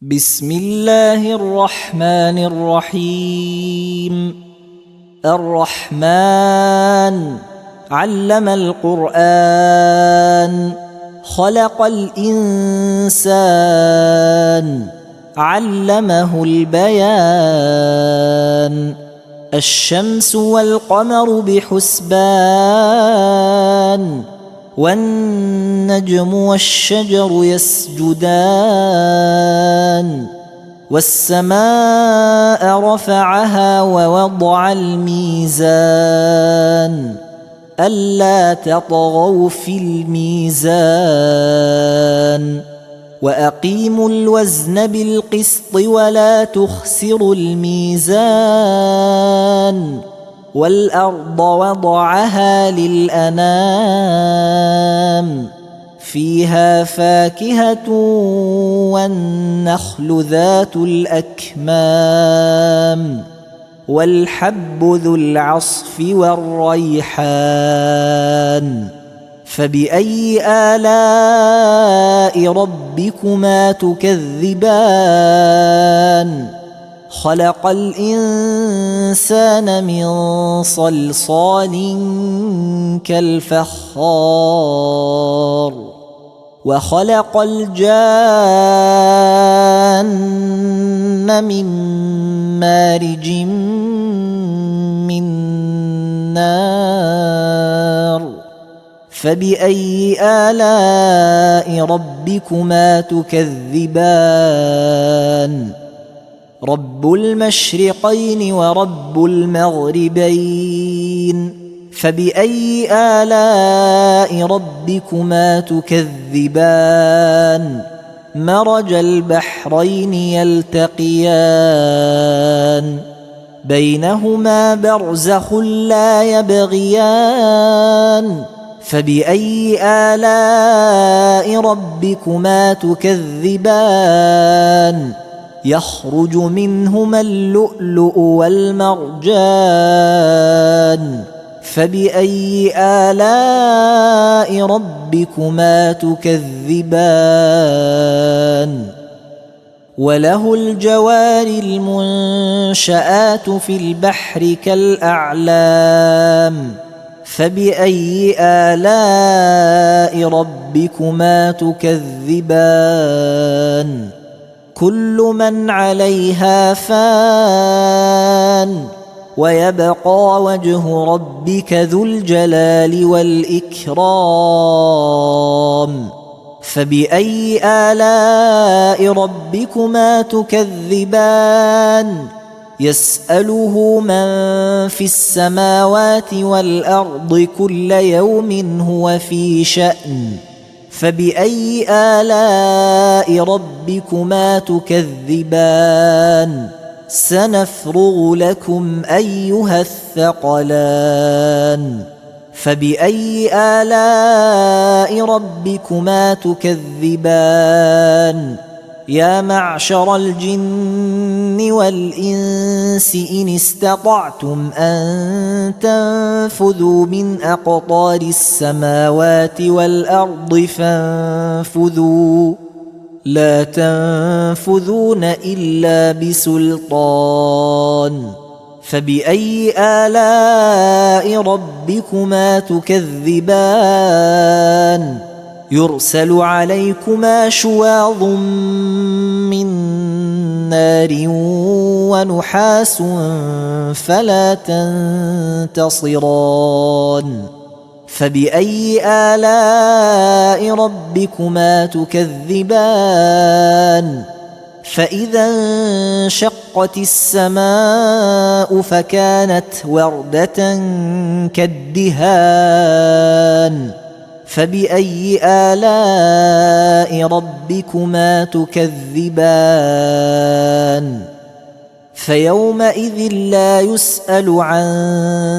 بسم الله الرحمن الرحيم. الرحمن علم القرآن، خلق الإنسان، علمه البيان. الشمس والقمر بحسبان، والنجم والشجر يسجدان. والسماء رفعها ووضع الميزان، ألا تطغوا في الميزان. وأقيموا الوزن بالقسط ولا تخسروا الميزان. والأرض وضعها للأنام، فيها فاكهة والنخل ذات الأكمام، والحب ذو العصف والريحان. فبأي آلاء ربكما تكذبان؟ خلق الإنسان من صلصال كالفخار، وخلق الجان من مارج من نار. فبأي آلاء ربكما تكذبان؟ رب المشرقين ورب المغربين، فبأي آلاء ربكما تكذبان؟ مرج البحرين يلتقيان، بينهما برزخ لا يبغيان. فبأي آلاء ربكما تكذبان؟ يخرج منهما اللؤلؤ والمرجان. فبأي آلاء ربكما تكذبان؟ وله الجوار المنشآت في البحر كالأعلام. فبأي آلاء ربكما تكذبان؟ كل من عليها فان، ويبقى وجه ربك ذو الجلال والإكرام. فبأي آلاء ربكما تكذبان؟ يسأله من في السماوات والأرض كل يوم هو في شأن. فبأي آلاء ربكما تكذبان؟ سنفرغ لكم أيها الثقلان. فبأي آلاء ربكما تكذبان؟ يا معشر الجن والإنس إن استطعتم أن تنفذوا من أقطار السماوات والأرض فانفذوا، لا تنفذون إلا بسلطان. فبأي آلاء ربكما تكذبان؟ يرسل عليكما شواظ من نار ونحاس فلا تنتصران. فبأي آلاء ربكما تكذبان؟ فإذا انشقت السماء فكانت وردة كالدهان. فبأي آلاء ربكما تكذبان؟ فيومئذ لا يسأل عن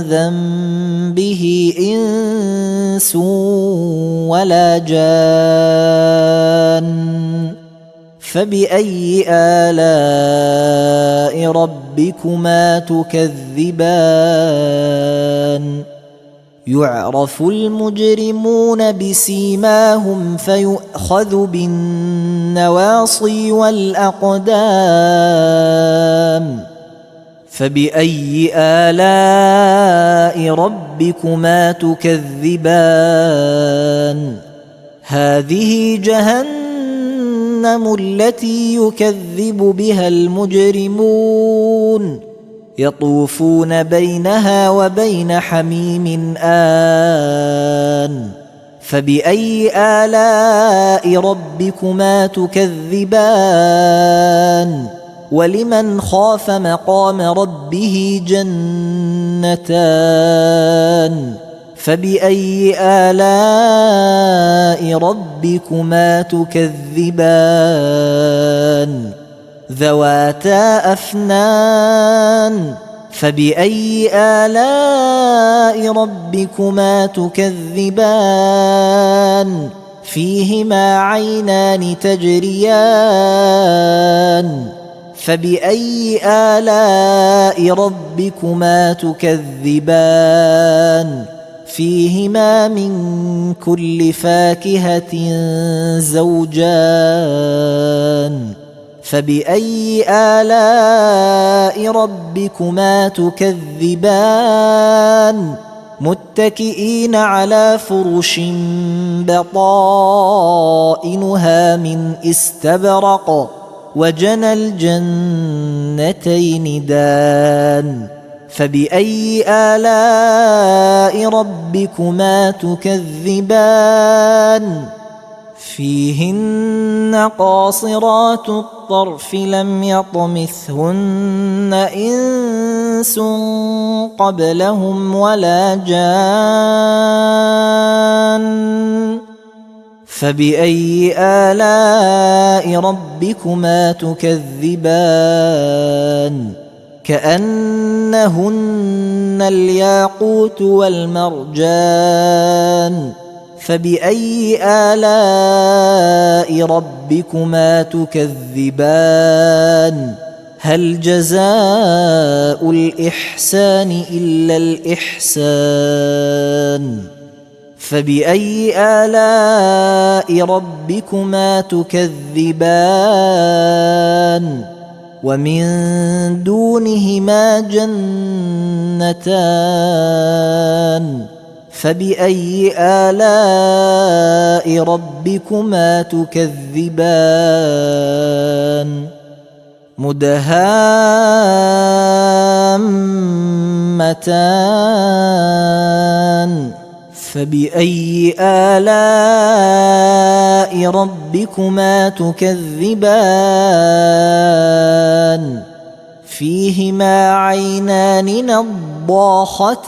ذنبه إنس ولا جان. فبأي آلاء ربكما تكذبان؟ يعرف المجرمون بسيماهم فيؤخذ بالنواصي والأقدام فبأي آلاء ربكما تكذبان هذه جهنم التي يكذب بها المجرمون يطوفون بينها وبين حميم آن فبأي آلاء ربكما تكذبان ولمن خاف مقام ربه جنتان فبأي آلاء ربكما تكذبان ذواتا أفنان فبأي آلاء ربكما تكذبان فيهما عينان تجريان فبأي آلاء ربكما تكذبان فيهما من كل فاكهة زوجان فبأي آلاء ربكما تكذبان متكئين على فرش بطائنها من استبرق وجنى الجنتين دان فبأي آلاء ربكما تكذبان فيهن قاصرات الطرف لم يطمثهن إنس قبلهم ولا جان فبأي آلاء ربكما تكذبان كأنهن الياقوت والمرجان فبأي آلاء ربكما تكذبان هل جزاء الإحسان إلا الإحسان فبأي آلاء ربكما تكذبان ومن دونهما جنتان فبأي آلاء ربكما تكذبان مدهامتان فبأي آلاء ربكما تكذبان فيهما عينان نضاختان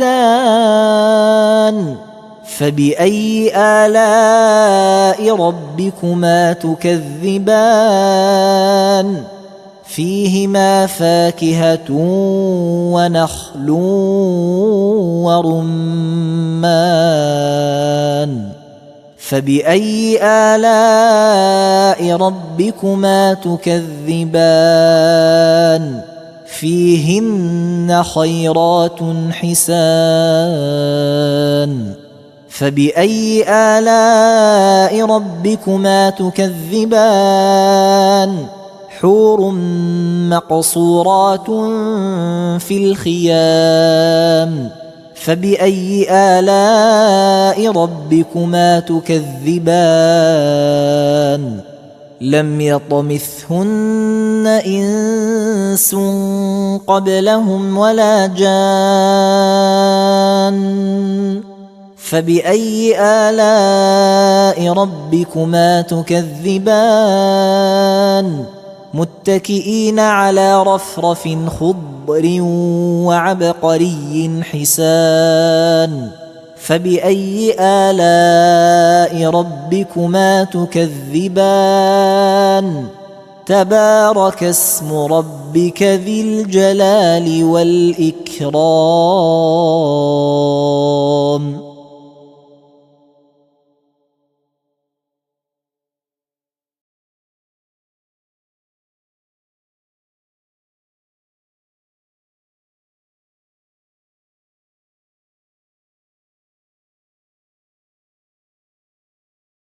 فبأي آلاء ربكما تكذبان فيهما فاكهة ونخل ورمان فبأي آلاء ربكما تكذبان فيهن خيرات حسان فبأي آلاء ربكما تكذبان حور مقصورات في الخيام فبأي آلاء ربكما تكذبان لم يطمثهن إنس قبلهم ولا جان فبأي آلاء ربكما تكذبان متكئين على رفرف خضر وعبقري حسان فبأي آلاء ربكما تكذبان تبارك اسم ربك ذي الجلال والإكرام